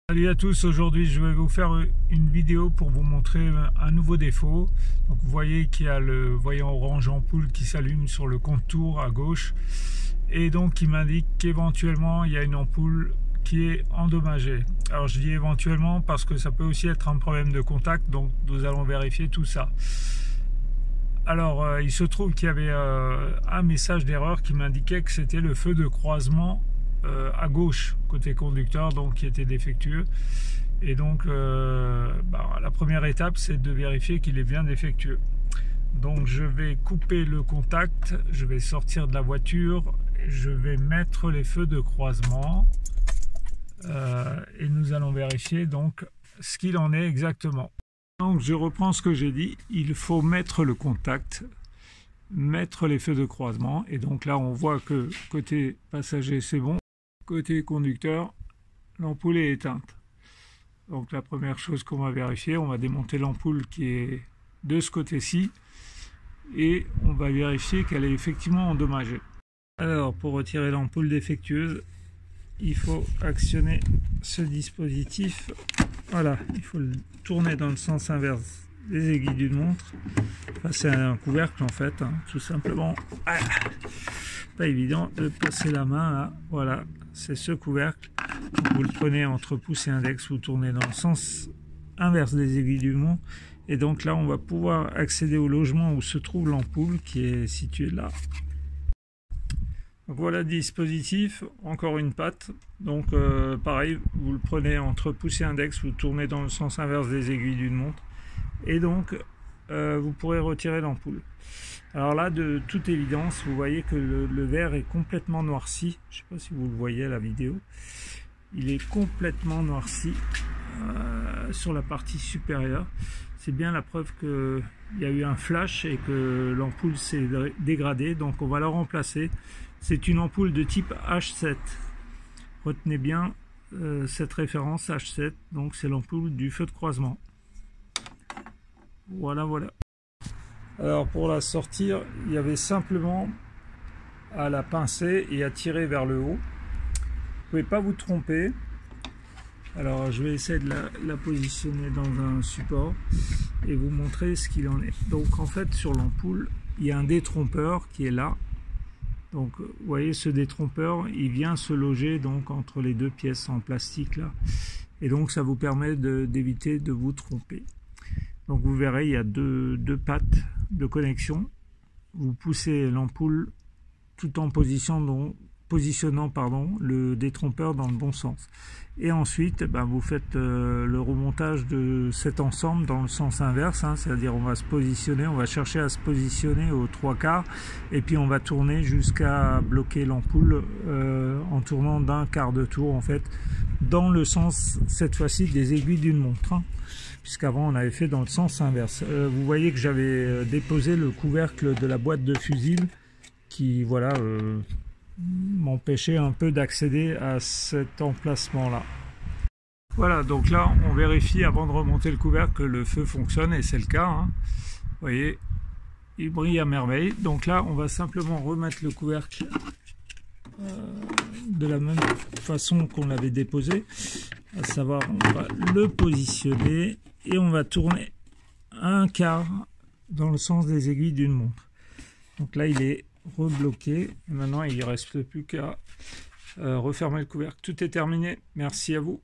Salut à tous, aujourd'hui je vais vous faire une vidéo pour vous montrer un nouveau défaut. Donc vous voyez qu'il y a le voyant orange ampoule qui s'allume sur le contour à gauche et donc qui m'indique qu'éventuellement il y a une ampoule qui est endommagée. Alors je dis éventuellement parce que ça peut aussi être un problème de contact, donc nous allons vérifier tout ça. Alors il se trouve qu'il y avait un message d'erreur qui m'indiquait que c'était le feu de croisement à gauche côté conducteur, donc qui était défectueux, et donc la première étape c'est de vérifier qu'il est bien défectueux. Donc je vais couper le contact, je vais sortir de la voiture, je vais mettre les feux de croisement et nous allons vérifier donc ce qu'il en est exactement. Donc je reprends ce que j'ai dit, il faut mettre le contact, mettre les feux de croisement, et donc là on voit que côté passager c'est bon. Côté conducteur, l'ampoule est éteinte. Donc la première chose qu'on va vérifier, on va démonter l'ampoule qui est de ce côté-ci et on va vérifier qu'elle est effectivement endommagée. Alors pour retirer l'ampoule défectueuse, il faut actionner ce dispositif. Voilà, il faut le tourner dans le sens inverse des aiguilles d'une montre. Enfin, c'est un couvercle en fait, hein, tout simplement. Pas évident de passer la main là, voilà, c'est ce couvercle. Vous le prenez entre pouce et index, vous tournez dans le sens inverse des aiguilles d'une montre, et donc là on va pouvoir accéder au logement où se trouve l'ampoule qui est située là. Donc voilà le dispositif, encore une patte, donc pareil, vous le prenez entre pouce et index, vous tournez dans le sens inverse des aiguilles d'une montre, et donc vous pourrez retirer l'ampoule. Alors là, de toute évidence, vous voyez que le verre est complètement noirci. Je ne sais pas si vous le voyez à la vidéo. Il est complètement noirci sur la partie supérieure. C'est bien la preuve qu'il y a eu un flash et que l'ampoule s'est dégradée. Donc on va la remplacer. C'est une ampoule de type H7. Retenez bien cette référence H7. Donc c'est l'ampoule du feu de croisement. Voilà, voilà. Alors pour la sortir, il y avait simplement à la pincer et à tirer vers le haut. Vous ne pouvez pas vous tromper. Alors je vais essayer de la positionner dans un support et vous montrer ce qu'il en est. Donc en fait sur l'ampoule, il y a un détrompeur qui est là. Donc vous voyez, ce détrompeur, il vient se loger donc entre les deux pièces en plastique là. Et donc ça vous permet d'éviter de vous tromper. Donc vous verrez, il y a deux pattes de connexion. Vous poussez l'ampoule tout en positionnant le détrompeur dans le bon sens. Et ensuite, vous faites le remontage de cet ensemble dans le sens inverse, hein, c'est-à-dire on va se positionner, on va chercher à se positionner aux 3/4 et puis on va tourner jusqu'à bloquer l'ampoule en tournant d'un quart de tour en fait, dans le sens cette fois-ci des aiguilles d'une montre, hein, puisqu'avant on avait fait dans le sens inverse. Vous voyez que j'avais déposé le couvercle de la boîte de fusible qui voilà m'empêchait un peu d'accéder à cet emplacement là. Voilà, donc là on vérifie avant de remonter le couvercle que le feu fonctionne, et c'est le cas, hein. Vous voyez, il brille à merveille. Donc là on va simplement remettre le couvercle de la même façon qu'on l'avait déposé, à savoir on va le positionner et on va tourner un quart dans le sens des aiguilles d'une montre. Donc là il est rebloqué. Maintenant il ne reste plus qu'à refermer le couvercle. Tout est terminé. Merci à vous.